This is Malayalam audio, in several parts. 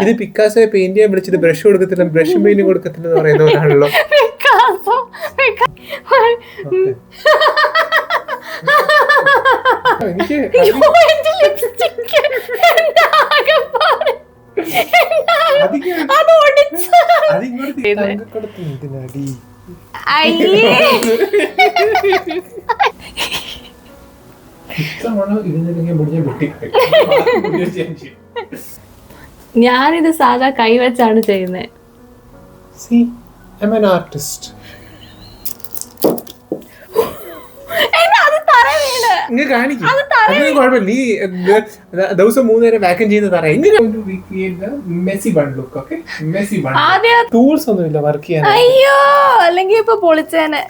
ഇത് പിക്കാസോയെ പെയിന്റ് ചെയ്യാൻ വിളിച്ചിട്ട് ബ്രഷ് കൊടുക്കത്തില്ല, ബ്രഷും പെയിന്റ് കൊടുക്കത്തില്ല എന്ന് പറയുന്നവരാണല്ലോ. എനിക്ക് ഞാനിത് സാധാ കൈവച്ചാണ് ചെയ്യുന്നത്. നീ ദിവസം 3 നേരം വാക്യൂം ചെയ്യുന്ന തറ ടൂൾസ് ഒന്നുമില്ല വർക്ക് ചെയ്യാൻ. അയ്യോ, അല്ലെങ്കിൽ ഇപ്പൊ പൊളിച്ചേനെ.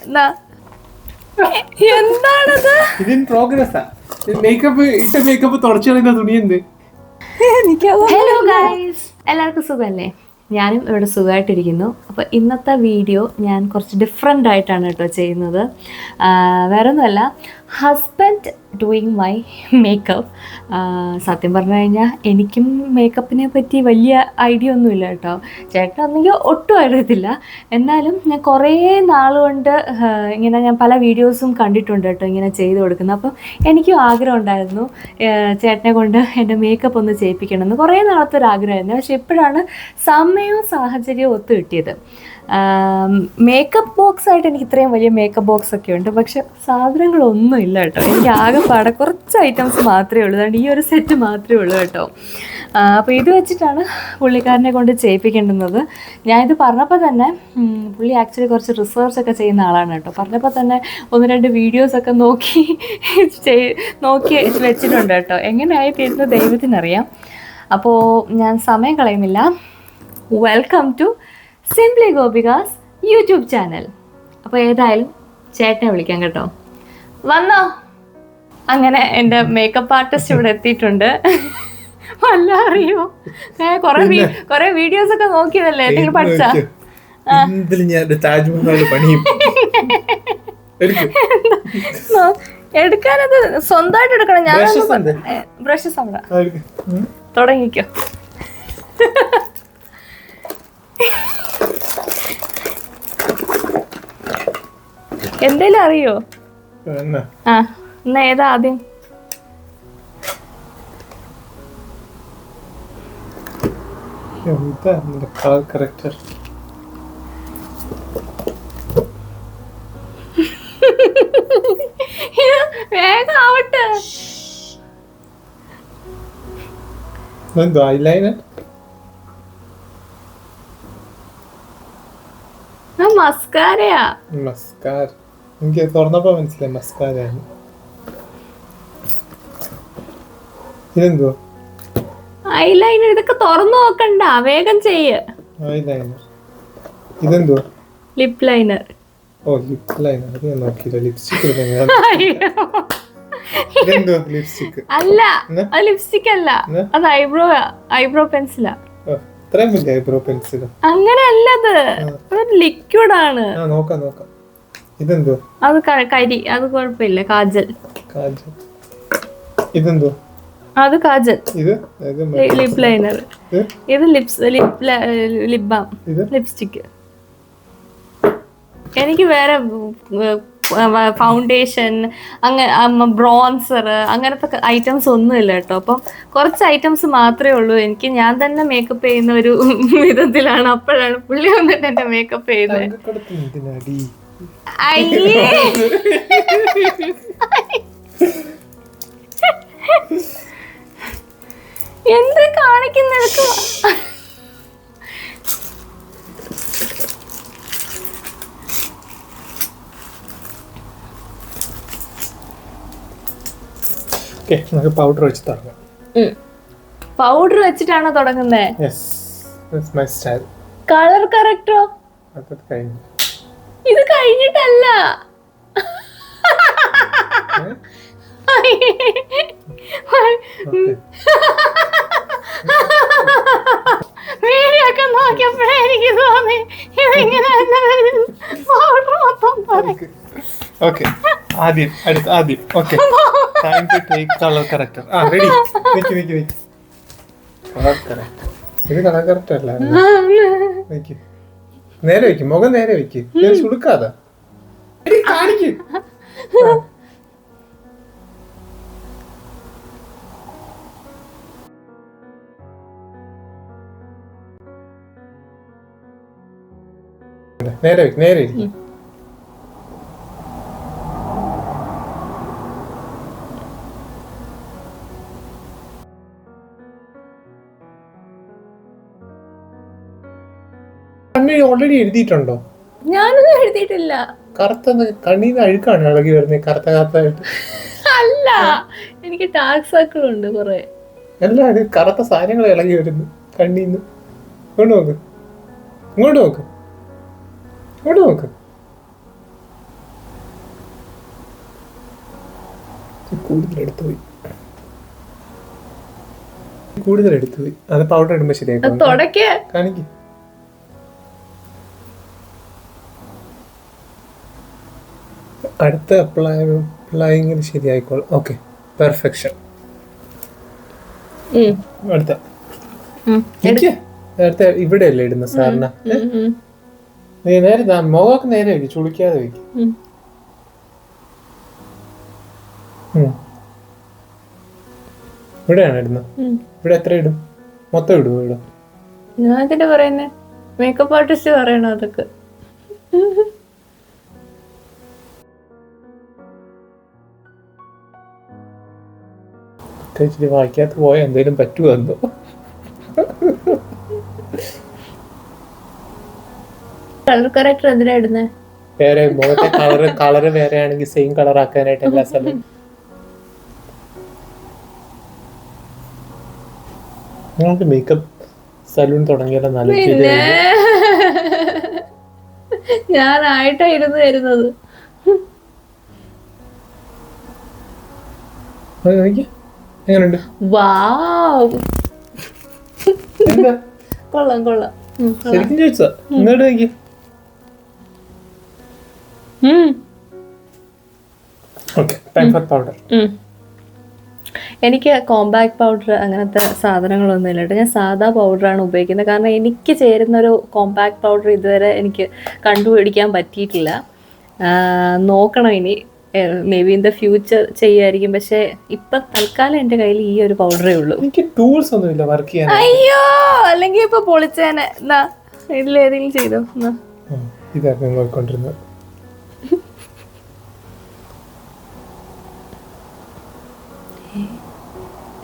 എന്താണത്? ഇതിൻ പ്രോഗ്രസ്സാ. മേക്കപ്പ് ഇട്ട മേക്കപ്പ് തുടച്ചു കളയുന്ന തുണിയുണ്ട്. ഹലോ ഗൈസ്, എല്ലാവർക്കും സുഖമല്ലേ? ഞാനും ഇവിടെ സുഖമായിട്ടിരിക്കുന്നു. അപ്പോൾ ഇന്നത്തെ വീഡിയോ ഞാൻ കുറച്ച് ഡിഫറെൻ്റ് ആയിട്ടാണ് കേട്ടോ ചെയ്യുന്നത്. വേറെ ഒന്നുമല്ല, ഹസ്ബൻഡ് ഡൂയിങ് മൈ മേക്കപ്പ്. സത്യം പറഞ്ഞു കഴിഞ്ഞാൽ എനിക്കും മേക്കപ്പിനെ പറ്റി വലിയ ഐഡിയ ഒന്നുമില്ല കേട്ടോ. ചേട്ടനൊന്നെങ്കിൽ ഒട്ടും അറിയത്തില്ല. എന്നാലും ഞാൻ കുറേ നാളുകൊണ്ട് ഇങ്ങനെ ഞാൻ പല വീഡിയോസും കണ്ടിട്ടുണ്ട് കേട്ടോ ഇങ്ങനെ ചെയ്ത് കൊടുക്കുന്നത്. അപ്പം എനിക്കും ആഗ്രഹം ഉണ്ടായിരുന്നു ചേട്ടനെ കൊണ്ട് എൻ്റെ മേക്കപ്പ് ഒന്ന് ചെയ്യിപ്പിക്കണമെന്ന്. കുറേ നാളത്തെ ഒരു ആഗ്രഹമായിരുന്നു. പക്ഷെ ഇപ്പോഴാണ് സമയവും സാഹചര്യവും ഒത്തു കിട്ടിയത്. മേക്കപ്പ് ബോക്സ് ആയിട്ട് എനിക്ക് ഇത്രയും വലിയ മേക്കപ്പ് ബോക്സ് ഒക്കെ ഉണ്ട്, പക്ഷെ സാധനങ്ങളൊന്നും ഇല്ല കേട്ടോ. എനിക്ക് ആകെപ്പാടെ കുറച്ച് ഐറ്റംസ് മാത്രമേ ഉള്ളൂ. അതുകൊണ്ട് ഈ ഒരു സെറ്റ് മാത്രമേ ഉള്ളൂ കേട്ടോ. അപ്പോൾ ഇത് വെച്ചിട്ടാണ് പുള്ളിക്കാരനെ കൊണ്ട് ചെയ്യിപ്പിക്കേണ്ടുന്നത്. ഞാനിത് പറഞ്ഞപ്പോൾ തന്നെ പുള്ളി ആക്ച്വലി കുറച്ച് റിസർച്ചൊക്കെ ചെയ്യുന്ന ആളാണ് കേട്ടോ. പറഞ്ഞപ്പോൾ തന്നെ 1-2 വീഡിയോസൊക്കെ നോക്കി വെച്ചിട്ടുണ്ട് കേട്ടോ. എങ്ങനെയായി തീരുന്നത് ദൈവത്തിനറിയാം. അപ്പോൾ ഞാൻ സമയം കളയുന്നില്ല. Welcome to simply Gopika's YouTube channel. അപ്പോൾ ഏതായാലും ചേട്ടനെ വിളിക്കാം കേട്ടോ. വന്നോ? അങ്ങനെ എൻ്റെ മേക്കപ്പ് ആർട്ടിസ്റ്റ് ഇവിടെ എത്തിയിട്ടുണ്ട്. വല്ല അറിയോ? കൊറേ വീഡിയോസ് ഒക്കെ നോക്കിയതല്ലേ? എന്തെങ്കിലും പഠിച്ചാ? എടുക്കാനത് സ്വന്തമായിട്ട് എടുക്കണം. ഞാൻ ബ്രഷസ് അവിടെ തുടങ്ങിക്കോ. എന്തേലും അറിയോ? എന്നാ ഏതാ ആദ്യം? വേഗം ആവട്ടെ. മസ്കാരയാ. മസ്കാര എനിക്ക് തുറന്നപ്പോ മനസ്സിലായി മസ്കാരയാണ്. ഇതെന്തോ? ഐലൈനർ. ഇതൊക്കെ തുറന്നു നോക്കണ്ട, വേഗം ചെയ്യ്. ഐലൈനർ. ഇതെന്തോ? Lip liner. ഓ, ലിപ് ലൈനർ. അത് ഞാൻ നോക്കിയില്ല. ലിപ്സ്റ്റിക് ഇതെന്തോ? ലിപ്സ്റ്റിക് അല്ല, അത് ലിപ്സ്റ്റിക് അല്ല, അത് ഐബ്രോ പെൻസിലാ. ഇത്രയും വലിയ ഐബ്രോ പെൻസിൽ? അങ്ങനെ അല്ലത്, ലിക്വിഡ് ആണ്. നോക്കാം. ഇതെന്തോ? അത് കരി. അത് കുഴപ്പമില്ല. കാജൽ. ഇതെന്തോ? അത് കാജൽ. ഇത് ലിപ് ലൈനർ. ഇത് ലിപ് ബാം. ലിപ്സ്റ്റിക്. എനിക്ക് വേറെ ഫൗണ്ടേഷൻ, അങ്ങനെ ബ്രോൺസർ, അങ്ങനത്തെ ഐറ്റംസ് ഒന്നുമില്ല കേട്ടോ. അപ്പം കുറച്ച് ഐറ്റംസ് മാത്രമേ ഉള്ളൂ എനിക്ക്. ഞാൻ തന്നെ മേക്കപ്പ് ചെയ്യുന്ന ഒരു വിധത്തിലാണ്. അപ്പോഴാണ് പുള്ളി വന്നിട്ട് എന്റെ മേക്കപ്പ് ചെയ്യുന്നത്. എന്ത് കാണിക്കുന്നെടുക്ക? പൗഡർ വെച്ച് തുടങ്ങാം. പൗഡർ വെച്ചിട്ടാണോ തുടങ്ങുന്നത്? കളർ കറക്റ്റോ? ഇത് കഴിഞ്ഞിട്ടല്ല. വീഡിയോക്കെ നോക്കിയപ്പോഴേ എനിക്ക് തോന്നി ഇതിങ്ങനെ പൗഡർ മൊത്തം തുടങ്ങി. ആദ്യം okay. Time to take colour corrector. Ready. നിക്ക്. കളർ കറക്റ്റർ ഇത് കളർ കറക്റ്റ് അല്ല. വെക്ക്. നേരെ വെക്ക്, മുഖം നേരെ വെക്ക്. ചുടുക്കാതെ കാണിക്ക്. നേരെ വെക്ക്, നേരെ ഇരിക്കും. ഓൾറെഡി എഴുതിയിട്ടുണ്ടോ? ഞാനൊന്നും എഴുതിയിട്ടില്ല. കറുത്ത കണ്ണീന്ന് അഴുക്കാണ് ഇളകി വരുന്നത്, കറുത്ത കറുത്തായിട്ട്. അല്ല, എനിക്ക് ഡാർക്ക് സർക്കിൾ ഉണ്ട് കുറെ. അല്ല, ഇത് കറുത്ത സാധനങ്ങൾ ഇളകി വരുന്നു കണ്ണീന്ന്. ഇങ്ങോട്ട് നോക്ക്, ഇങ്ങോട്ട് നോക്ക്, ഇങ്ങോട്ട് നോക്ക്. കൂടുതൽ എടുത്തു പോയി. അത് പൗഡർ ഇടുമ്പോ ശരിയായി കാണിക്ക്. അടുത്ത അപ്ലൈയിങ്ങിൽ ശരിയായിക്കോളും. Okay, perfection. അടുത്ത നേരത്തെ ഇവിടെ അല്ലേ ഇടുന്ന സാറിന? നീ നേരെ മുഖമൊക്കെ നേരെ വയ്ക്കും, ചുളിക്കാതെ വയ്ക്കും. ഇവിടെയാണ് ഇടുന്നത്. ഇവിടെ എത്ര ഇടും? മൊത്തം ഇടുവോ ഇവിടെ? ഞാൻ ഇതിന്റെ പറയുന്നേ മേക്കപ്പ് ആർട്ടിസ്റ്റ് പറയണോ അതൊക്കെ? ഇച്ചിരി വായിക്കാത്ത പോയാൽ എന്തെങ്കിലും പറ്റുമോ എന്തോ. കളർ കറക്റ്റർ എന്തിനാ ഇടുന്നേ? വേറെ മുഖത്തെ കളറ് വേറെ ആണെങ്കിൽ സെയിം കളർ ആക്കാനായിട്ട് എല്ലാ സ്ഥലവും. നിങ്ങൾക്ക് മേക്കപ്പ് സലൂൺ തുടങ്ങിയാലോ? നല്ല ഞാനായിട്ടാ ഇരുന്ന് തരുന്നത്. എങ്ങനെയുണ്ട്? വാവ്, കൊള്ളാം കൊള്ളാം. ശരിക്കും ചോദിച്ചാ ഇങ്ങോട്ട് നോക്കി. എനിക്ക് കോമ്പാക്ട് പൗഡർ അങ്ങനത്തെ സാധനങ്ങളൊന്നും ഇല്ല കേട്ടോ. ഞാൻ സാധാ പൗഡറാണ് ഉപയോഗിക്കുന്നത്. കാരണം എനിക്ക് ചേരുന്നൊരു കോമ്പാക്ട് പൗഡർ ഇതുവരെ എനിക്ക് കണ്ടുപിടിക്കാൻ പറ്റിയിട്ടില്ല. നോക്കണം ഇനി, maybe in the future ചെയ്യുമായിരിക്കും. പക്ഷെ ഇപ്പൊ തൽക്കാലം എന്റെ കയ്യിൽ ഈ ഒരു പൗഡറേ ഉള്ളൂ. എനിക്ക് ടൂൾസ് ഒന്നും ഇല്ല വർക്ക് ചെയ്യാൻ. അയ്യോ, അല്ലെങ്കിൽ ഇപ്പൊ പൊളിച്ചേനെ. ഇതിലേതെങ്കിലും ചെയ്തോ. ഇതായിരുന്നു നോക്കിക്കൊണ്ടിരുന്നത്.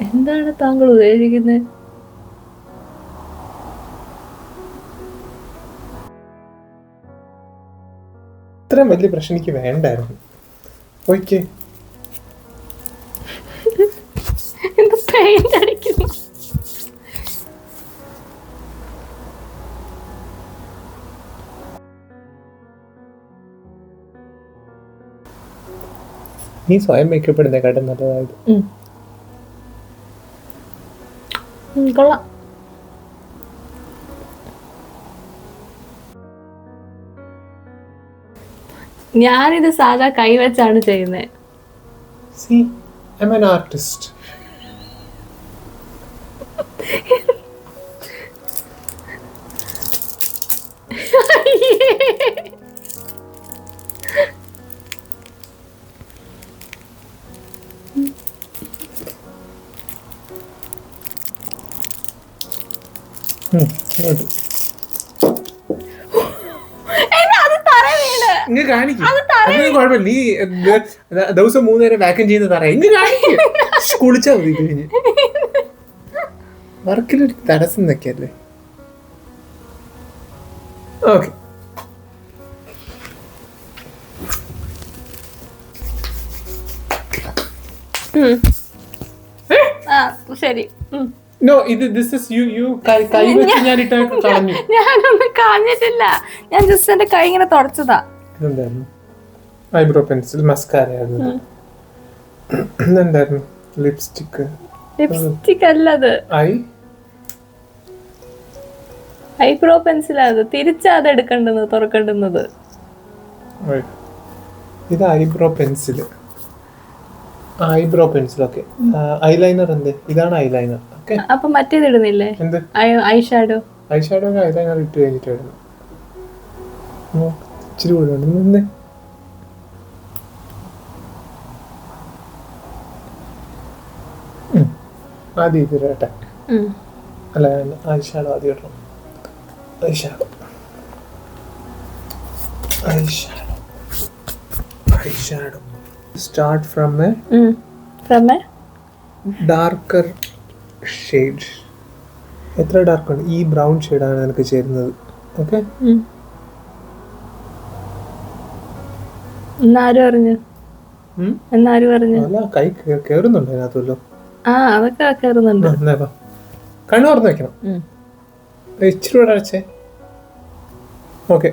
എന്താണ് താങ്കൾ ഉദ്ദേശിക്കുന്നത്? ഇത്രയും വലിയ പ്രശ്നം എനിക്ക് വേണ്ടായിരുന്നു. ഓക്കെ, പെയിന്റ് അടിക്കുന്നു. നീ സ്വയം മേക്കപ്പ് ഇടുന്നേക്കാട്ടും നല്ലതായത്. കൊള്ളാം. ഞാനിത് സാധാ കൈവച്ചാണ് ചെയ്യുന്നത്. See, I'm an artist. ഇങ്ങ് കാണിക്കും. കുഴപ്പമില്ല, നീ ദിവസം 3 നേരം വാക്യൂം ചെയ്യുന്ന തറ ഇങ്ങ് കാണിക്കും. കുളിച്ചാ മതി. കഴിഞ്ഞ് വർക്കിലൊരു തടസ്സം നിൽക്കല്ലേ. ഓക്കെ, ശരി. നോ, ദിസ് ഈസ് യു കൈ വെച്ച് ഞാൻ ഇട്ടൊക്കെ കളഞ്ഞു. ഞാനൊന്നും കളഞ്ഞിട്ടില്ല, ഞാൻ ജസ്റ്റ് എന്റെ കൈ ഇങ്ങനെ തുടച്ചതാ. എന്തായിരുന്നു? ഐബ്രോ പെൻസിൽ, മസ്കാര ആയിരുന്നു. എന്തായിരുന്നു? ലിപ്സ്റ്റിക്. ലിപ്സ്റ്റിക് അല്ലത്, ഐബ്രോ പെൻസിലാ. അത് തിരിച്ചാ അത് എടുക്കേണ്ടത്, തുറക്കേണ്ടുന്നത്. ഇത് eyebrow pencil. Eyebrow pencil. Okay, eyeliner എന്ത്? ഇതാണ് ഐലൈനർ. ഓക്കെ. അപ്പൊ മറ്റേത് ഇടുന്നില്ലേ? എന്ത് ഐ ഷാഡോ? ഐ ഷാഡോ ഒക്കെ അതിലങ്ങനെ ഇട്ട് കഴിഞ്ഞിട്ട് ഇടുന്നു. ഇച്ചിരി കൂടെ ഉണ്ട്. നിന്ന് ആദ്യം ഇത് കേട്ടെ. അല്ല ഐ ഷാഡോ ആദ്യം ഇടണം. I shadow start from A darker shade. എത്ര ഡാർക്കാണ്? ഈ ബ്രൗൺ ഷെയ്ഡാണ് എനിക്ക് ചേരുന്നത്. ഓക്കെ. എന്നാരും അറിഞ്ഞു? അല്ല കൈ കേറുന്നുണ്ട് അതിനകത്തല്ലോ. അതൊക്കെ കേറുന്നുണ്ട്. കണ്ണു തുറന്ന് വെക്കണം. ഇച്ചിരി കൂടെ അടച്ചേ. ഓക്കെ.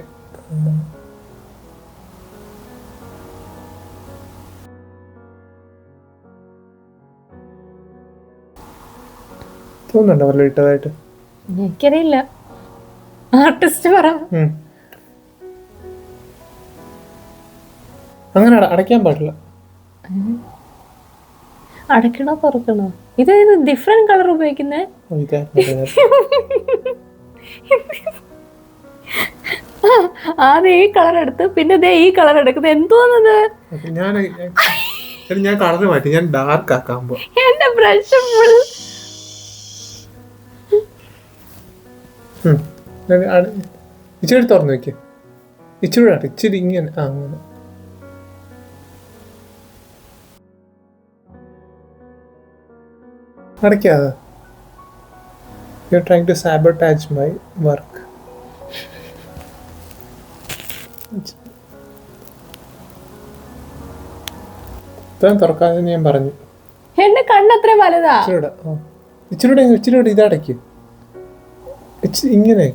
തോന്നുന്നുണ്ടോ വല്ല ഇട്ടതായിട്ട്? എനിക്കറിയില്ല, ആർട്ടിസ്റ്റ് പറ. അങ്ങനെ അടയ്ക്കാൻ പാടില്ല. അടയ്ക്കണോ തുറക്കണോ? ഇത് ഡിഫറെന്റ് കളർ ഉപയോഗിക്കുന്നേ. ആദ്യം ഈ കളർ എടുത്ത് പിന്നെ ഈ കളർ എടുക്കുന്നത് എന്തോന്നത്? ഞാൻ കളർ മാറ്റി, ഞാൻ ഡാർക്ക് ആക്കാൻ പോ. എന്റെ ബ്രഷ് ഫുൾ ഇച്ചിരി തുറന്നു വെക്ക. ഇച്ചിരി ഇച്ചിരി ഇങ്ങനെ അങ്ങനെ. അടയ്ക്കാതെ. You're trying to sabotage my work. ഇപ്പം തുറക്കാതെ ഞാൻ പറഞ്ഞു. എന്റെ കണ്ണത്ര വലുതാ. ഇച്ചിരൂടെ ഇതടയ്ക്ക്. ഇങ്ങനെ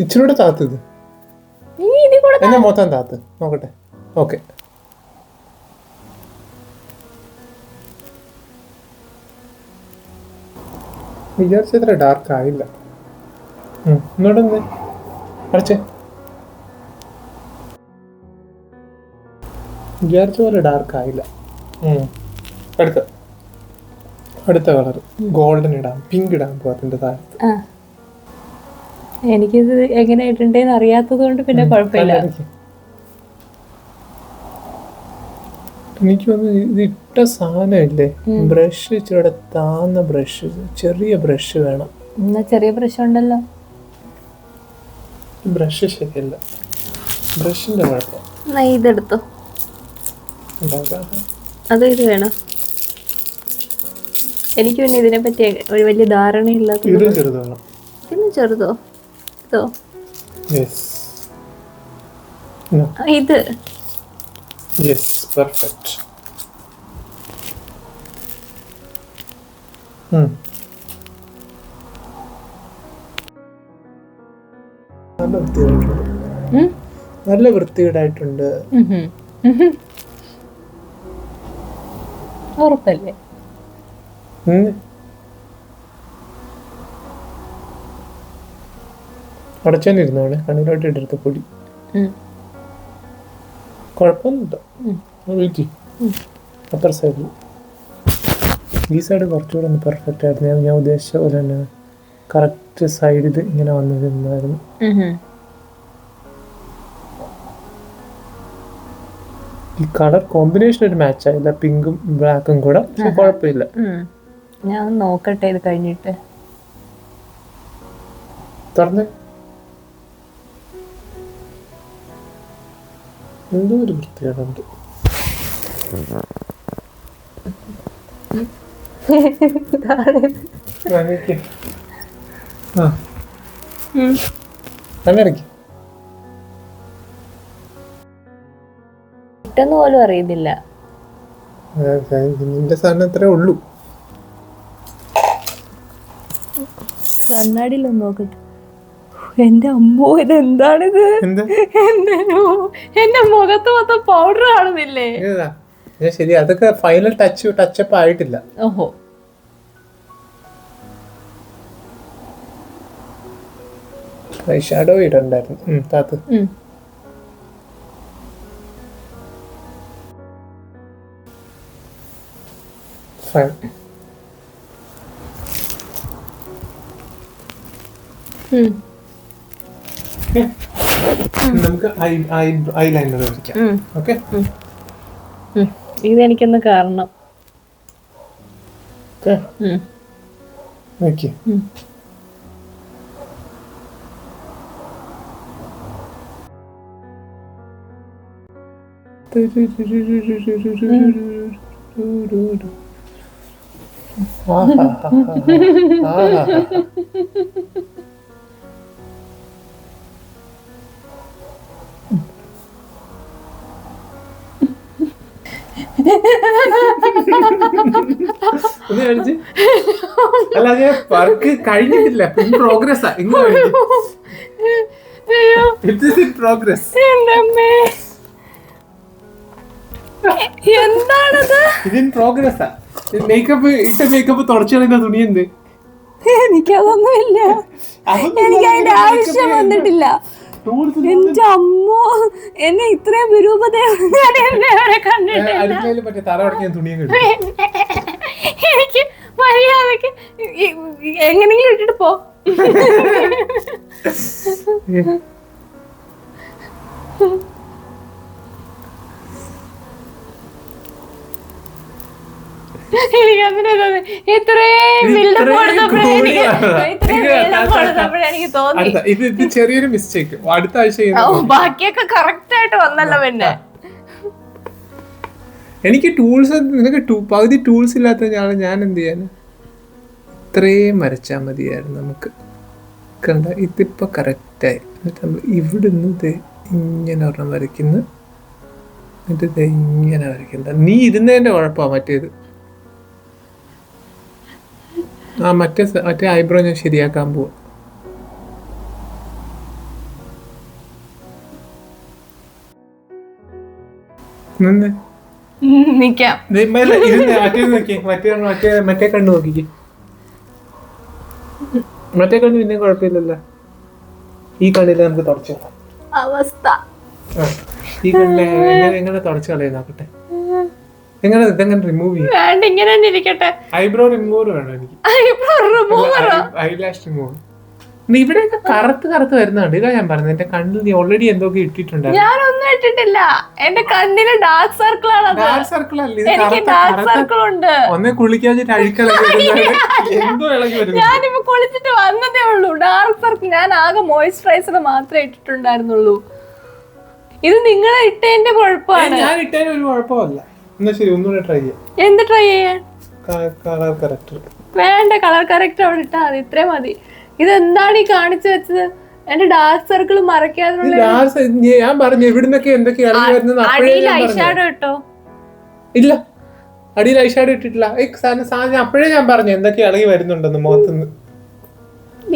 ഇച്ചിരൂടെ താത്തത്. എന്നെ മൊത്തം താത്ത് നോക്കട്ടെ. ഓക്കെ. വിചാരിച്ചത്ര ഡാർക്ക് ആയില്ല. ഇങ്ങോട്ടൊന്ന് അടച്ചേ. വിചാരിച്ച പോലെ ഡാർക്ക് ആയില്ല. അടുത്ത കളർ ഗോൾഡൻ ഇടാം, പിങ്ക് ഇടാൻ പോകത്തിന്റെ താഴത്ത്. എനിക്കിത് എങ്ങനെ ഇടണ്ടേന്ന് അറിയാത്തത് കൊണ്ട് പിന്നെ കുഴപ്പമില്ല. എനിക്ക് തോന്നുന്നു ഇത് ഇട്ട സാധനമില്ലേ, ബ്രഷ് ഇച്ചിരി താന്ന ബ്രഷ്, ചെറിയ ബ്രഷ് വേണം. ചെറിയ ബ്രഷ് ഉണ്ടല്ലോ. ബ്രഷ് ശരിയല്ല, ബ്രഷിന്റെ കുഴപ്പം. ഇതെടുത്തോ. അത് ഇത് വേണം. എനിക്ക് പിന്നെ ഇതിനെ പറ്റി ഒരു വലിയ ധാരണയില്ലാത്ത. ഇതും ചെറുതാണ്. ഇതും ചെറുതോ? ഇതോ? ഇത് പെർഫെക്റ്റ്. നല്ല വൃത്തികേടായിട്ടുണ്ട്. ഉറപ്പല്ലേ? അടച്ചോണ്ടിരുന്നോളെ, കണ്ണിലോട്ട് ഇട്ടെടുത്ത പൊടി. കുഴപ്പമൊന്നുമില്ല. അപ്പുറ സൈഡിൽ ഈ സൈഡ് കുറച്ചുകൂടെ ഒന്ന് പെർഫെക്റ്റ് ആയിരുന്നു. ഞാൻ ഉദ്ദേശിച്ച പോലെ തന്നെ കറക്റ്റ് സൈഡിൽ ഇങ്ങനെ വന്നിരുന്നായിരുന്നു. ഈ കളർ കോമ്പിനേഷൻ ഒരു മാച്ച് ആയില്ല, പിങ്കും ബ്ലാക്കും കൂടെ. കുഴപ്പമില്ല. ഞാൻ നോക്കട്ടെ ഇത് കഴിഞ്ഞിട്ട്. തുറന്ന് എന്തോ ഒരു വൃത്തികേടുണ്ട്. ഇട്ടെന്ന് പോലും അറിയുന്നില്ല. നിന്റെ സാധനം അത്രേ ഉള്ളൂ. കണ്ണാടിയിലൊന്ന് നോക്കട്ടെ. എന്റെ അമ്മോ, ഇതെന്താണിത്? എന്റെ മുഖത്ത് മൊത്തം പൗഡർ കാണുന്നില്ലേ? ശരി, അതൊക്കെ ഫൈനൽ ടച്ചപ്പ് ആയിട്ടില്ല. ഓഹോ. ഷാഡോ ഇടണ്ടായിരുന്നു താത്ത്. ഫൈൻ. നമുക്ക് ഐലൈനർ വരയ്ക്കാം. ഓക്കെ, ഇതെനിക്കൊന്ന് കാരണം ഓക്കെ. അല്ല, ഞാൻ വർക്ക് കഴിഞ്ഞിട്ടില്ല, പ്രോഗ്രസ് പ്രോഗ്രസ്. എന്താണത്? ഇതിൻ പ്രോഗ്രസ്. മേക്കപ്പ് ഇട്ട മേക്കപ്പ് തുടച്ചു കളയുന്ന തുണി എന്ത്? എനിക്കതൊന്നുമില്ല, എനിക്ക് അതിന്റെ ആവശ്യം വന്നിട്ടില്ല. എന്റെ അമ്മോ, എന്നെ ഇത്രയും വിരൂപതയാണ് ഞാൻ എന്നെ കണ്ടിട്ടില്ല. തറ ഉടക്കിയ തുണിയും എനിക്ക് മര്യാദക്ക് എങ്ങനെങ്കിലും ഇട്ടിട്ട് പോ. ഇത് ചെറിയൊരു മിസ്റ്റേക്ക്. അടുത്ത ആഴ്ച ബാക്കിയൊക്കെ കറക്റ്റ് ആയിട്ട് വന്നല്ലോ. പിന്നെ എനിക്ക് ടൂൾസ്, നിനക്ക് പകുതി ടൂൾസ് ഇല്ലാത്ത ഞാൻ എന്ത് ചെയ്യാന്? ഇത്രയും വരച്ചാൽ മതിയായിരുന്നു നമുക്ക്. കണ്ട, ഇതിപ്പോ കറക്റ്റായി. എന്നിട്ട് നമ്മൾ ഇവിടുന്ന് ഇത് ഇങ്ങനെ ഒരെണ്ണം വരയ്ക്കുന്നു, എന്നിട്ട് ഇത് ഇങ്ങനെ വരയ്ക്കുന്നത്. നീ ഇരുന്നതിന്റെ കുഴപ്പമാ. മറ്റേത് മറ്റേ ഐബ്രോ ഞാൻ ശരിയാക്കാൻ പോവാ. മറ്റേ കണ്ണ് നോക്കിക്കേ. മറ്റേ കണ്ണ് പിന്നെ കുഴപ്പമില്ലല്ലോ. ഈ കണ്ണില് നമുക്ക് തുടച്ചു അവസ്ഥ. ഈ കണ്ണില് എങ്ങനെ തുടച്ചു കളയാൻ നോക്കട്ടെ. എങ്ങനെ ഇതെങ്ങനെ റിമൂവ് ചെയ്യും? വേണ്ട, ഇങ്ങനെ തന്നെ ഇരിക്കട്ടെ. ഐബ്രോ റിമൂവർ വേണം എനിക്ക്. Eyelash remover. ഇവിടെയൊക്കെ കറുത്ത് വരുന്നുണ്ട്. ഇതാ ഞാൻ പറഞ്ഞത്, എന്റെ കണ്ണിൽ നീ ഓൾറെഡി എന്തൊക്കെ ഇട്ടിട്ടുണ്ട്. ഞാനൊന്നും ഇട്ടിട്ടില്ല. എന്റെ കണ്ണിന് ഡാർക്ക് സർക്കിൾ ആണ്. ഡാർക്ക് സർക്കിൾ അല്ല, എനിക്ക് ഡാർക്ക് സർക്കിൾ ഉണ്ട്. ഒന്നേ കുളിക്കാച്ചിട്ട് അഴുക്കളൊക്കെ എന്തോ ഇളകി വരുന്നു. ഞാനിപ്പോ കുളിച്ചിട്ട് വന്നതേ ഉള്ളൂ. ഡാർക്ക് സർക്കിൾ ഞാൻ ആകെ മോയിസ്ചറൈസർ മാത്രമേ ഇട്ടിട്ടുണ്ടായിരുന്നുള്ളൂ. ഇത് നിങ്ങളെ ഇട്ടതിന്റെ കുഴപ്പമാണ്. ഞാൻ ഇട്ടതിന് ഒരു കുഴപ്പമല്ല. എന്നാ ശരി, ഒന്നുകൂടെ ട്രൈ ചെയ്യാം. എന്ത് ട്രൈ ചെയ്യാൻ? കളർ കറക്റ്റർ വേണ്ട, കളർ കറക്റ്റർ അവിടെ ഇട്ടാ മതി. ഇത്രേ മതി. ഇതെന്താണ് ഈ കാണിച്ചു വെച്ചത്? എന്റെ ഡാർക്ക് സർക്കിൾ മറയ്ക്കാനുള്ള. ഞാൻ പറഞ്ഞു ഇവിടുന്നൊക്കെ എന്തൊക്കെ അടിയിൽ ഐഷാഡോ ഇട്ടോ? ഇല്ല, അടിയിൽ ഐഷാഡോ ഇട്ടിട്ടില്ല. സാധനം അപ്പോഴേ ഞാൻ പറഞ്ഞു എന്തൊക്കെ ഇളകി വരുന്നുണ്ടെന്ന് മുഖത്തുനിന്ന്.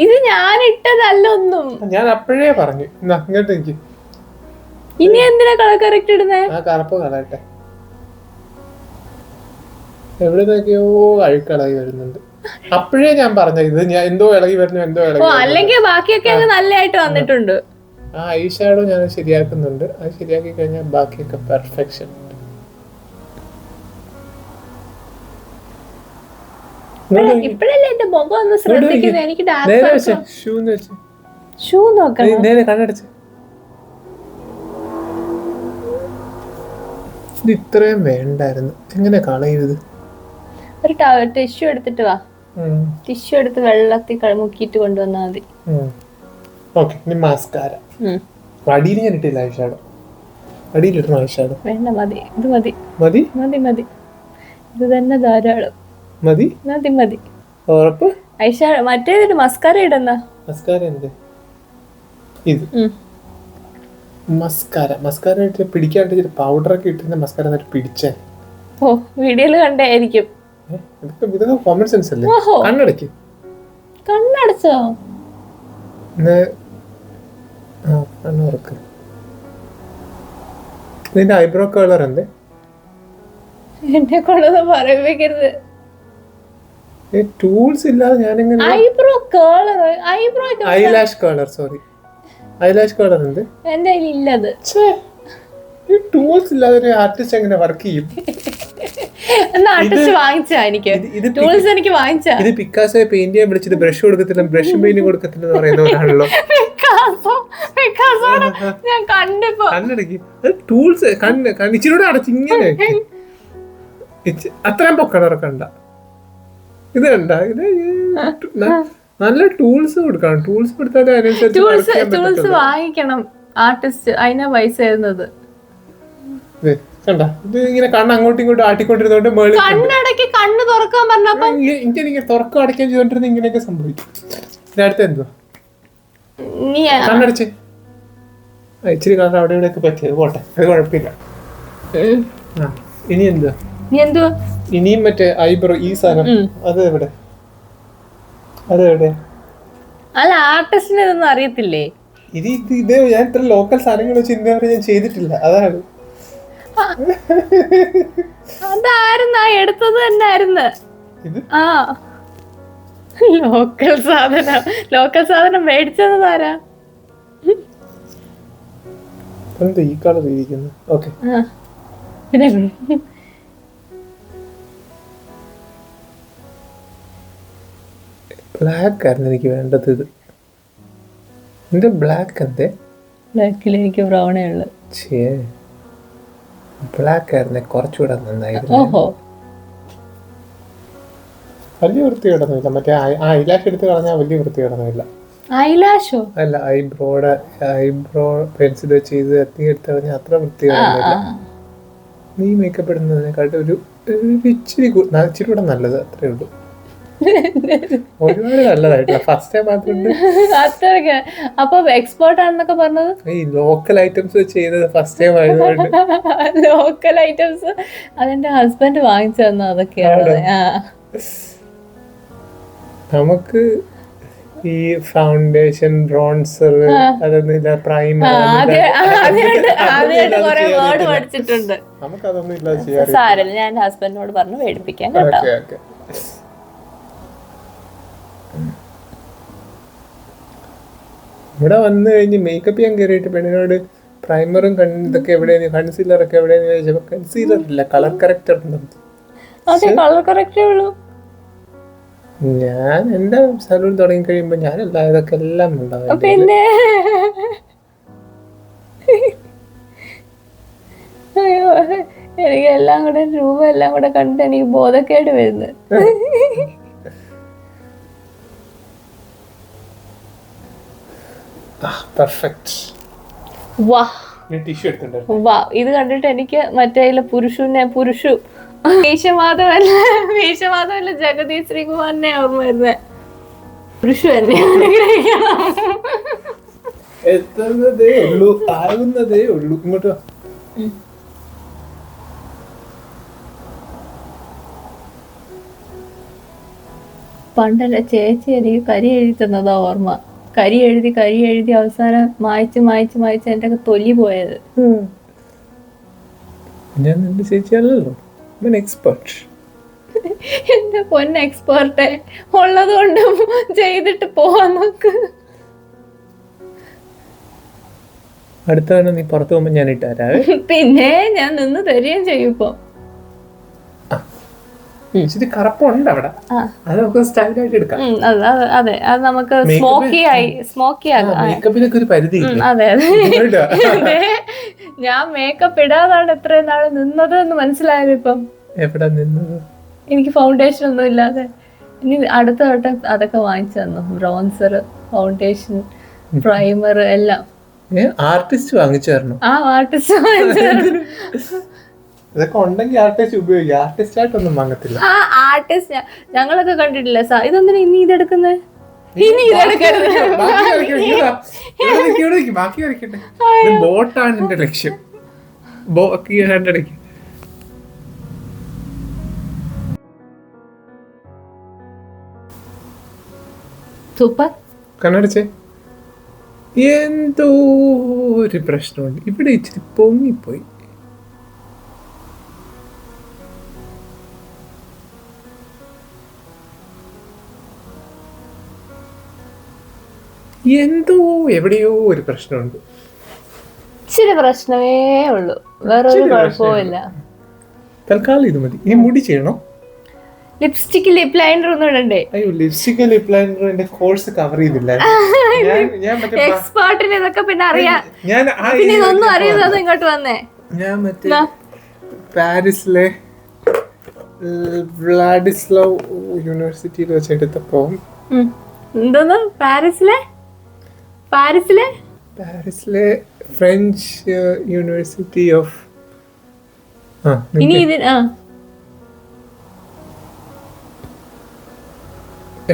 ഇത് ഞാൻ ഇട്ടതല്ല ഒന്നും. ഞാൻ അപ്പോഴേ പറഞ്ഞു. ഇങ്ങോട്ട് എനിക്ക് ഇനി എന്തിനാ കളർ കറക്റ്റ് ഇടുന്നേ? ആ കറുപ്പ് കളയട്ടെ. എവിടുന്നൊക്കെയോ അഴുക്കളകി വരുന്നുണ്ട്. അപ്പോഴേ ഞാൻ പറഞ്ഞ ഇത് ഞാൻ എന്തോ ഇളകി വരുന്നു, എന്തോ ഇളകി. അല്ലെങ്കിൽ ബാക്കിയൊക്കെ നല്ലതായിട്ട് വന്നിട്ടുണ്ട്. ആ ഐഷാഡോ ഞാൻ ശരിയാക്കുന്നുണ്ട്. അത് ശരിയാക്കി കഴിഞ്ഞാൽ ബാക്കിയൊക്കെ പെർഫെക്ഷൻ. ഇപ്പഴല്ലേ എന്റെ മുഖം ഒന്ന് ശ്രദ്ധിക്കുന്നത്. എനിക്ക് ഷൂ നോക്കണം. കണ്ണടച്ച് ഇത് ഇത്രയും വേണ്ടായിരുന്നു. എങ്ങനെ കളയത്? ഒരു ടിഷ്യൂ എടുത്തിട്ട് വാ. ടിഷ്യൂ എടുത്ത് വെള്ളത്തിൽ മുക്കിയിട്ട് കൊണ്ടുവന്നാ മതി. മാസ്കാര അടിയിൽ ഞാൻ ഇട്ടില്ല. ഐഷാഡോ അടിയിലിട്ടു. ഐഷാഡോ വേണ്ട, മതി. ഇത് മതി മതി മതി മതി. ഇത് തന്നെ ധാരാളം. മതി മതി മതി. ഉറപ്പ്? ഐഷാഡോ മറ്റേതൊരു മസ്കാര ഇടുന്ന. മസ്കാര എന്ത്? ഇത് മസ്കാര ഇട്ട് പിടിക്കാണ്ട് പൗഡറൊക്കെ ഇട്ടിരുന്ന മസ്കാര പിടിച്ചേ. ഓ, വീഡിയോയില് കണ്ടായിരിക്കും. ഇതൊക്കെ കോമൺ സെൻസ് അല്ലേ? കണ്ണടക്ക്. കണ്ണടച്ചോ? കണ്ണുറക്ക്. നിന്റെ ഐബ്രോ കളർ എന്ത്? എന്നെ കൊണ്ടത് പറയിപ്പിക്കരുത്. ടൂൾസ് ഇല്ലാതെ ഞാനെങ്ങനെ eyebrow colour? Eyelash colour, sorry. Eyelash colour എന്ത്? എന്റെ കയ്യിൽ ഇല്ലത്. ടൂൾസ് ഇല്ലാതെ ഒരു ആർട്ടിസ്റ്റ് എങ്ങനെ വർക്ക് ചെയ്യും? എന്നാ ആർട്ടിസ്റ്റ് വാങ്ങിച്ചാ എനിക്ക് ടൂൾസ് എനിക്ക് വാങ്ങിച്ചാ. ഇത് പിക്കാസോ പെയിന്റ് ചെയ്യാൻ വിളിച്ചിട്ട് ബ്രഷ് കൊടുക്കത്തില്ല, ബ്രഷും പെയിന്റും കൊടുക്കത്തില്ല എന്ന് പറയുന്നവരാണല്ലോ. ഞാൻ കണ്ടിപ്പോ കണ്ണടക്കി ടൂൾസ് ഇച്ചിരൂടെ അടച്ച് ഇങ്ങനെ അത്രയും പൊക്കടറക്കണ്ട. ഇത് കണ്ട, ഇത് നല്ല ടൂൾസ് കൊടുക്കണം. ടൂൾസ് കൊടുത്താലേ ടൂൾസ് വാങ്ങിക്കണം ആർട്ടിസ്റ്റ്, അതിനാ പൈസ തരുന്നത്. കണ്ട, ഇത് ഇങ്ങനെ കണ്ണ് അങ്ങോട്ടും ഇങ്ങോട്ടും ആട്ടിക്കൊണ്ടിരുന്നോണ്ട് കണ്ണടക്കി കണ്ണ് തുറക്കാൻ പറഞ്ഞപ്പോ എനിക്ക് തുറക്കം അടയ്ക്കാൻ ചെയ്തോണ്ടിരുന്ന ഇങ്ങനെയൊക്കെ സംഭവിക്കും. അടുത്ത എന്തുവാ കണ്ണടച്ച് ഇച്ചിരി കളർ അവിടെ ഇവിടെയൊക്കെ പറ്റിയത് പോട്ടെ, അത് കുഴപ്പമില്ല. ഇനി എന്തുവാ ഇനിയും മറ്റേ ഐബ്രോ ഈ സാധനം അത് എവിടെ അല്ല ആർട്ടിസ്റ്റിന് ഇതൊന്നും അറിയത്തില്ലേ? ഇത് ഞാൻ ഇത്ര ലോക്കൽ സാധനങ്ങൾ വെച്ച് ഇന്നവരെ ഞാൻ ചെയ്തിട്ടില്ല. അതാണ് അതായിരുന്നു എടുത്തത് തന്നെ ആയിരുന്നു. ആ ലോക്കൽ സാധനം മേടിച്ചതാരാ? ഈ കളർ ഇരിക്കുന്നു. ഓക്കെ, പിന്നെ ബ്ലാക്ക് ആയിരുന്നു എനിക്ക് വേണ്ടത്. ഇത് എന്റെ ബ്ലാക്ക് എന്തേ? ബ്ലാക്കിൽ എനിക്ക് ബ്രൗണേ ഉള്ളു. ബ്ലാക്ക് ആയിരുന്നെ കുറച്ചുകൂടെ നന്നായിരുന്നു. വലിയ വൃത്തി കിടന്നില്ല. മറ്റേ ഐലാഷ് എടുത്ത് കളഞ്ഞാൽ വലിയ വൃത്തി കിടന്നില്ല. ഐലാഷോ അല്ല, ഐബ്രോ പെൻസിൽ വെച്ച് ചെയ്ത് എടുത്ത് കളഞ്ഞാൽ അത്ര വൃത്തി കിടന്നില്ല. നീ മേക്കപ്പ് ഇടുന്നതിനെക്കാട്ടും ഒരു ഇച്ചിരി കൂടെ നല്ലത്, അത്രേ ഉള്ളൂ. ഒരുപാട് നല്ലതായിട്ടില്ല. ഫസ്റ്റ് ടൈം മാത്രം. അപ്പൊ എക്സ്പേർട്ട് ആണെന്നൊക്കെ പറഞ്ഞത് ഈ ലോക്കൽ ഐറ്റംസ് ചെയ്തത് ഫസ്റ്റ് ടൈം ആയതുകൊണ്ട്. ലോക്കൽ ഐറ്റംസ് അതെന്റെ ഹസ്ബൻഡ് വാങ്ങിച്ചു തന്നു. അതൊക്കെയാണ് നമുക്ക് ഈ ഫൗണ്ടേഷൻ, ബ്രോൺസർ, അതൊന്നുമില്ല, പ്രൈമർ, നമുക്കതൊന്നും ഇല്ലാതെ ചെയ്യാൻ. ഞാൻ ഹസ്ബൻഡിനോട് പറഞ്ഞു മേടിപ്പിക്കാൻ കേട്ടോ. ഇവിടെ വന്നു കഴിഞ്ഞ് മേക്കപ്പ് ചെയ്യാൻ കയറിയിട്ട് പെണ്ണിനോട് പ്രൈമറും ഇതൊക്കെ എവിടെയാണ്, കൺസീലറൊക്കെ എവിടെയാന്ന് ചോദിച്ചപ്പോ കൺസീലർ ഇല്ല, കളർ കറക്റ്റർ ഉള്ളൂ. ഞാൻ എന്റെ സലൂൺ തുടങ്ങി കഴിയുമ്പോ ഞാനല്ല ഇതൊക്കെ എല്ലാം ഉണ്ടാവും. പിന്നെ എനിക്ക് എല്ലാം കൂടെ രൂപ എല്ലാം കൂടെ കണ്ടിട്ട് എനിക്ക് ബോധക്കേട് വരുന്നത്. ഇത് കണ്ടിട്ട് എനിക്ക് മറ്റേ പുരുഷു മീശമാധവല്ല ജഗദീഷ് ശ്രീകുമാറിനെ ഓർമ്മ വരുന്നത്. പുരുഷു ആകുന്നതേ ഉള്ളൂ. ഇങ്ങോട്ട് പണ്ടല്ല ചേച്ചി എനിക്ക് കരി എഴുതി തന്നതാ ഓർമ്മ. കരി എഴുതി അവസാനം മായ്ച്ച് എന്റെ തൊലി പോയത്. ഞാൻ എന്റെ ചേച്ചിയല്ലോ എക്സ്പെർട്ട്. എന്റെ പൊന്ന എക്സ്പെർട്ട് ഉള്ളത് കൊണ്ട് ചെയ്തിട്ട് പോവാൻ നോക്ക്. അടുത്ത തവണ നീ പുറത്തു പോകുമ്പോ ഞാൻ ഇട്ടാരാ? പിന്നെ ഞാൻ നിന്ന് തരുകയും ചെയ്യും. ഇപ്പൊ കറുപ്പുണ്ട് അവിടെ, അത് നമുക്ക് സ്റ്റൈലായിട്ട് എടുക്കാം. അതെ, അത് നമുക്ക് സ്മോക്കി മേക്കപ്പിനൊക്കെ ഒരു പരിധി. അതെ ഞാൻ മേക്കപ്പ് ഇടാതാണ് ഇത്രയും നാള് നിന്നത് എന്ന് മനസ്സിലായത്. ഇപ്പം എവിടെ നിന്നത്? എനിക്ക് ഫൗണ്ടേഷൻ ഒന്നും ഇല്ലാതെ. ഇനി അടുത്ത വട്ടം അതൊക്കെ വാങ്ങിച്ചു തന്നു. ബ്രോൺസർ, ഫൗണ്ടേഷൻ, പ്രൈമർ എല്ലാം. ആർട്ടിസ്റ്റ് വാങ്ങിച്ചു തരണം. ആർട്ടിസ്റ്റ് വാങ്ങിച്ചു. ഇതൊക്കെ ഉണ്ടെങ്കിൽ ആർട്ടിസ്റ്റ് ഉപയോഗിക്കും. ആർട്ടിസ്റ്റ് ആയിട്ടൊന്നും വാങ്ങത്തില്ല. ആർട്ടിസ്റ്റ് ഞങ്ങളൊക്കെ കണ്ടിട്ടില്ല. ഇതൊന്നിനും ഇനി ഇതെടുക്കുന്നത്. ഇനി ഇതെടുക്കരുത്. ബാക്കി വരയ്ക്കട്ടെ. ബോട്ടാണ് എന്റെ ലക്ഷ്യം. സൂപ്പർ. കണ്ണടച്ചേ. എന്തോ ഒരു പ്രശ്നമുണ്ട് ഇവിടെ. ഇച്ചിരി പൊങ്ങിപ്പോയി. എന്തോ എവിടെയോ ഒരു പ്രശ്നമുണ്ട്. ഇച്ചിരി പ്രശ്നമേ ഉള്ളൂ, വേറെ ഒരു കുഴപ്പമില്ല. തൽക്കാലം ഇത് മതി. ഇനി മുടി ചെയ്യണോ? ലിപ്സ്റ്റിക് ലിപ് ലൈനർ ഒന്നും ഇടണ്ടേ? അയ്യോ, ലിപ്സ്റ്റിക് ലിപ് ലൈനർ എന്റെ കോഴ്സ് കവർ ചെയ്തില്ല. ഞാൻ മറ്റേ എക്സ്പേർട്ടിന് ഇതൊക്കെ പിന്നെ അറിയാം. ഞാൻ പിന്നെ ഇതൊന്നും അറിയുന്നത് ഇങ്ങോട്ട് വന്നേ. ഞാൻ മറ്റേ പാരീസിലെ വ്ളാഡിസ്ലവ് യൂണിവേഴ്സിറ്റിയിൽ വെച്ചെടുത്തപ്പോ എന്തോന്ന് പാരീസിലെ ഫ്രഞ്ച് യൂണിവേഴ്സിറ്റി ഓഫ് ഇനി ഇതിന്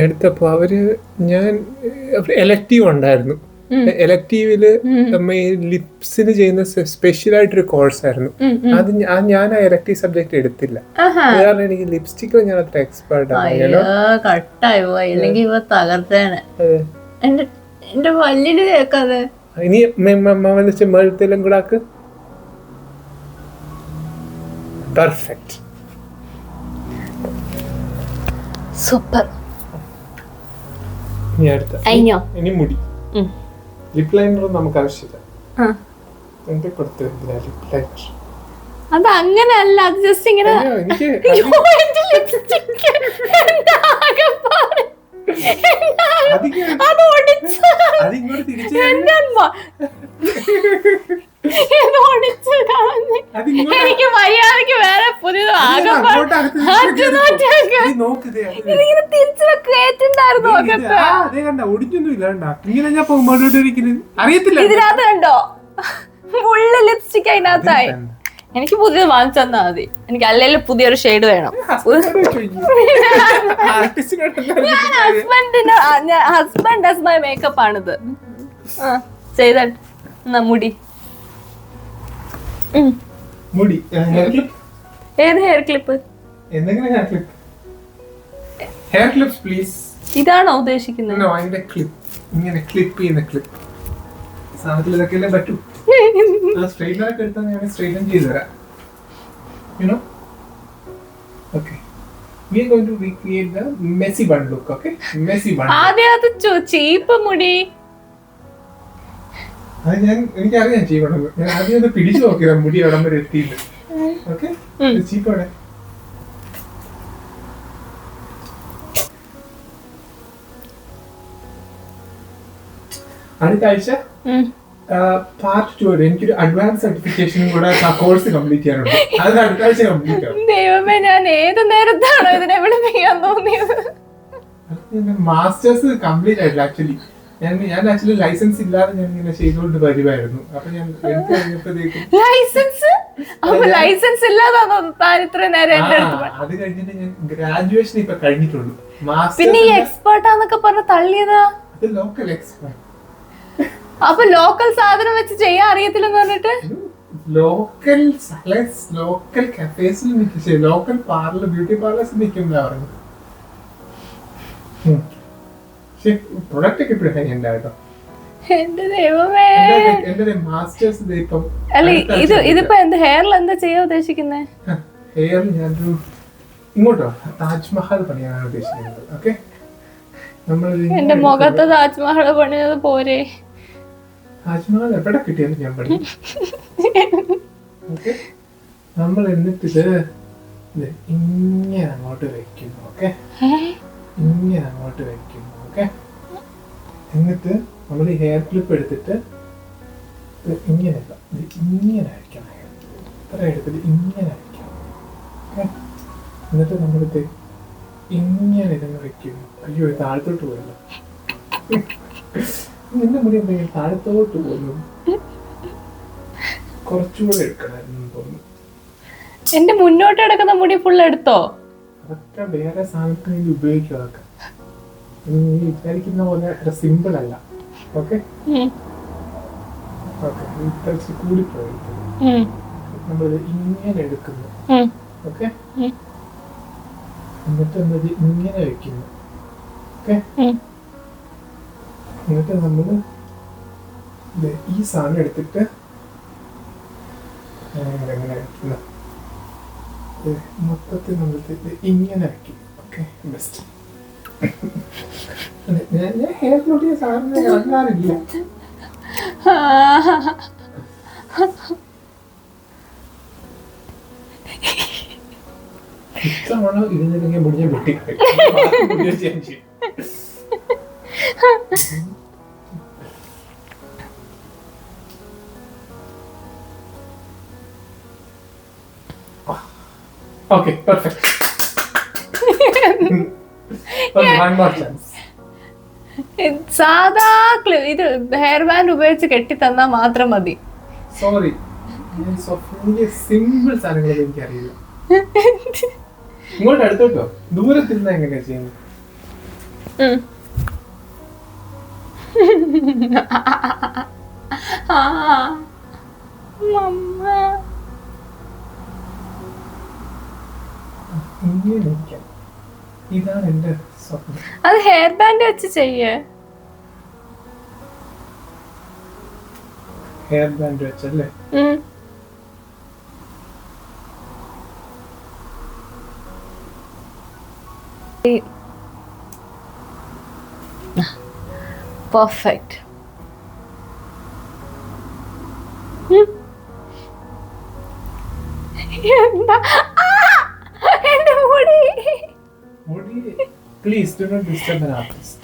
എടുത്തപ്പോ ഞാൻ എലക്റ്റീവ് ഉണ്ടായിരുന്നു. എലക്റ്റീവില് നമ്മ ലിപ്സിന് ചെയ്യുന്ന സ്പെഷ്യൽ ആയിട്ടൊരു കോഴ്സ് ആയിരുന്നു. അത് ഞാൻ ആ എലക്റ്റീവ് സബ്ജക്ട് എടുത്തില്ല. കാരണം എനിക്ക് ലിപ്സ്റ്റിക്കിൽ ഞാൻ അത്ര എക്സ്പേർട്ട് ഇനി മേളത്തെല്ലാം കൂടെ ആക്ക്. Perfect, super. ഇനി മുടി. ലിപ് ലൈനർ നമുക്ക് ആവശ്യമില്ല. ലിപ് ലൈനർ അത് അങ്ങനെയല്ല, അത് ജസ്റ്റ് ഇങ്ങനെ. എനിക്ക് മര്യാദക്ക് വേറെ പുതിയത് ഇതിനകത്ത് കണ്ടോ ഫുള്ള് ലിപ്സ്റ്റിക് അതിനകത്തായി. എനിക്ക് പുതിയത് വാങ്ങിച്ചു തന്നാ മതി. എനിക്ക് അല്ലെങ്കിൽ പുതിയൊരു ഷെയ്ഡ് വേണം. ഹസ്ബൻഡ് ആസ് മൈ മേക്കപ്പ് ആണിത്. ചെയ്തിട്ട് മുടി ഏത് ഹെയർ ക്ലിപ്പ്? ഇതാണോ ഉദ്ദേശിക്കുന്നത്? ആദ്യം അത് ചീപ്പ് മുടി. എനിക്കറിയാം ചെയ്യണമെന്ന്. ഞാൻ ആദ്യം ഒന്ന് പിടിച്ചു നോക്കിയതാ മുടി എവിടം വരെ എത്തിയിട്ട്. ഓക്കെ, ചീപ്പോടെ അടുത്ത ആഴ്ച പാർട്ട് 2 എനിക്കൊരു അഡ്വാൻസ് സർട്ടിഫിക്കേഷനും കൂടെ കോഴ്സ് കംപ്ലീറ്റ് ചെയ്യാനുണ്ട്. അത് അടുത്ത ആഴ്ച കംപ്ലീറ്റ് ആവും. ദൈവമേ, ഞാൻ ഏത് നേരത്താണോ ഇതിനെ വിളിപ്പിക്കാൻ തോന്നിയത്? മാസ്റ്റേഴ്സ് കംപ്ലീറ്റ് ആയിട്ടില്ല. ആക്ച്വലി ഞാൻ ആക്ച്വലി ലൈസൻസ് ഇല്ലാതെ ഞാൻ ഇങ്ങനെ ചെയ്തുകൊണ്ട് വരുമായിരുന്നു. അപ്പൊ ഞാൻ ലൈസൻസ് ഇല്ലാതാണോ താൻ ഇത്ര നേരം എന്റെ അടുത്ത്? അത് കഴിഞ്ഞിട്ട് ഞാൻ ഗ്രാജുവേഷൻ ഇപ്പൊ കഴിഞ്ഞിട്ടുള്ളൂ. പിന്നെ ഈ എക്സ്പേർട്ട് ആന്നൊക്കെ പറഞ്ഞ തള്ളിയതാ. അത് ലോക്കൽ എക്സ്പേർട്ട്. അപ്പൊ ലോക്കൽ സാധനം വെച്ച് ചെയ്യാൻ അറിയത്തില്ലെന്ന് പറഞ്ഞിട്ട് ലോക്കൽ കഫേസിൽ നിൽക്കും, ലോക്കൽ പാർലർ ബ്യൂട്ടി പാർലേഴ്സ് നിൽക്കുന്ന പറഞ്ഞു. പ്രൊഡക്റ്റ് ഒക്കെ ഇപ്പോഴും കഴിയണ്ട കേട്ടോ. എന്റെ ദൈവമേ, എന്റെ മാസ്റ്റേഴ്സ് ഇപ്പം ഇതിപ്പോ എന്ത് ഹെയറിൽ എന്താ ചെയ്യാൻ ഉദ്ദേശിക്കുന്നേ? ഹെയറിൽ ഞാനൊരു ഇങ്ങോട്ടോ താജ്മഹൽ പണിയാണ് ഉദ്ദേശിക്കുന്നത്. ഓക്കെ, എന്റെ മുഖത്ത് താജ്മഹൽ പണിയത് പോരെ? താജ്മഹൽ എവിടെ കിട്ടിയെന്ന് ഞാൻ പഠിക്കും. ഓക്കെ, നമ്മൾ എന്നിട്ട് ഇങ്ങനെ അങ്ങോട്ട് വെക്കുന്നു. ഓക്കെ, ഇങ്ങനെ അങ്ങോട്ട് വെക്കുന്നു. ഓക്കെ, എന്നിട്ട് നമ്മൾ ഈ ഹെയർ ക്ലിപ്പ് എടുത്തിട്ട് ഇങ്ങനെ ഇങ്ങനെ അയക്കണം. ഇത്ര എടുത്തിട്ട് ഇങ്ങനെ അയക്കണം. ഓക്കെ, എന്നിട്ട് നമ്മളിത് ഇങ്ങനെ ഇതങ്ങ് വെക്കുന്നു. അയ്യോ, താഴത്തോട്ട് പോയല്ലോ. നിന്റെ മുടി എന്തെങ്കിലും താഴത്തോട്ട് പോകുന്നു. കുറച്ചുകൂടെ എടുക്കണമെന്ന് തോന്നുന്നു. എന്റെ മുന്നോട്ട് കിടക്കുന്ന മുടി ഫുൾ എടുത്തോ? അതൊക്കെ വേറെ സാധനത്തിന് വേണ്ടി ഉപയോഗിക്കും. അതൊക്കെ വിചാരിക്കുന്ന പോലെ അത്ര സിമ്പിൾ അല്ല. ഓക്കെ, കൂടിപ്പോയി. നമ്മളിത് ഇങ്ങനെ എടുക്കുന്നു. ഓക്കെ, എന്നിട്ട് എന്നത് ഇങ്ങനെ വെക്കുന്നു. ഓക്കെ, എന്നിട്ട് നമ്മൾ ഈ സാധനം എടുത്തിട്ട് എങ്ങനെ വെക്കുന്നു, മൊത്തത്തിൽ നമ്മൾ ഇങ്ങനെ വെക്കും. Okay, best. ഞാൻ ഹെയർ നോട്ടിയ സാധനം ഇറങ്ങാറില്ല. ഇത്തവണ ഇരുന്നില്ലെങ്കിൽ മുടിഞ്ഞ വെട്ടി change. Okay, perfect. Okay, one more chance. സാധാ ഇത് ഹെയർ ബാൻഡ് ഉപയോഗിച്ച് കെട്ടി തന്നാ മാത്രം മതി. സോറി, സിമ്പിൾ സാധനങ്ങൾ എനിക്കറിയില്ല. ഇങ്ങോട്ട് അടുത്തോട്ടോ, ദൂരത്തിരുന്ന എങ്ങനെയാ ചെയ്യുന്നത്? ഇതാണ് എന്റെ സ്വപ്നം. അത് ഹെയർ ബാൻഡ് വെച്ച് ചെയ്യേ. ഹെയർ ബാൻഡ് വെച്ചല്ലേ? പെർഫെക്റ്റ്. എന്താ എന്റെ മുടി? Please do not disturb an artist.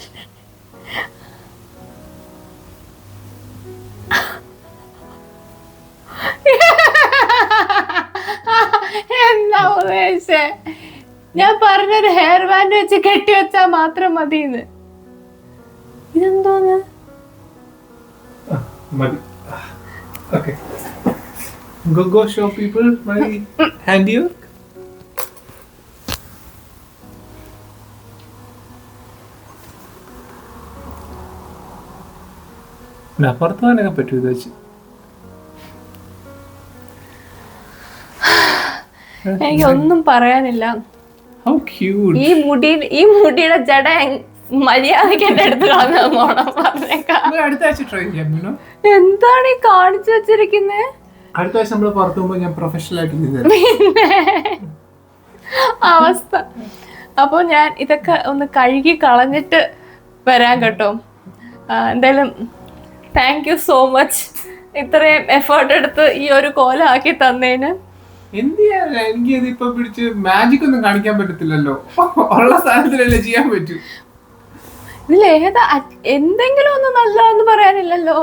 എന്താ ഉദ്ദേശിച്ചേ? ഞാൻ പറഞ്ഞൊരു ഹെയർ ബാൻഡ് വെച്ച് കെട്ടി വെച്ചാ മാത്രം മതിന്ന്. ഇതെന്തോന്ന്? മതി. Okay. Go show people my handiwork. പുറത്തു പോകാനൊക്കെ പറ്റും ഇത് വെച്ച്. എനിക്ക് ഒന്നും പറയാനില്ല. How cute. ഈ മുടിയുടെ ജട മര്യാദക്ക് എന്റെ അടുത്ത് കളഞ്ഞോണം പറഞ്ഞേക്കാം. അടുത്ത ആഴ്ച ട്രൈ ചെയ്യാം. എന്താണ് ഈ കാണിച്ചു വെച്ചിരിക്കുന്നത്? അടുത്ത ആഴ്ച നമ്മള് പുറത്തു പോകുമ്പോ ഞാൻ പ്രൊഫഷണൽ ആയിട്ട് അവസ്ഥ. അപ്പൊ ഞാൻ ഇതൊക്കെ ഒന്ന് കഴുകി കളഞ്ഞിട്ട് വരാൻ കേട്ടോ. എന്തായാലും താങ്ക് യു സോ മച്ച് ഇത്രയും എഫേർട്ട് എടുത്ത് ഈ ഒരു കോലം ആക്കി തന്നതിന്. എന്ത് ചെയ്യാൻ, എനിക്ക് ഇതിപ്പോ പിടിച്ച് മാജിക് ഒന്നും കാണിക്കാൻ പറ്റത്തില്ലല്ലോ. ഉള്ള സാധനത്തിലല്ലേ ചെയ്യാൻ പറ്റൂ. ഇതിലേതാ എന്തെങ്കിലും ഒന്ന് നല്ലതെന്ന് പറയാനില്ലല്ലോ.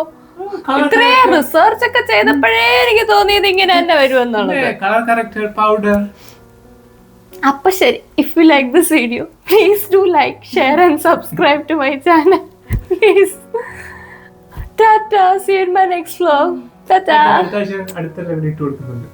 ഇത്രയും റിസർച്ച് ഒക്കെ ചെയ്തപ്പോഴേ എനിക്ക് തോന്നിയത് ഇങ്ങനെ തന്നെ വരുമെന്നുള്ളത്. Colour corrector powder. അപ്പൊ ശരി, if you like this video please do like, share and subscribe to my channel please. Tata, see you in my next vlog. Tata. അടുത്ത ലെവൽ ഇട്ട് കൊടുക്കുന്നുണ്ട്.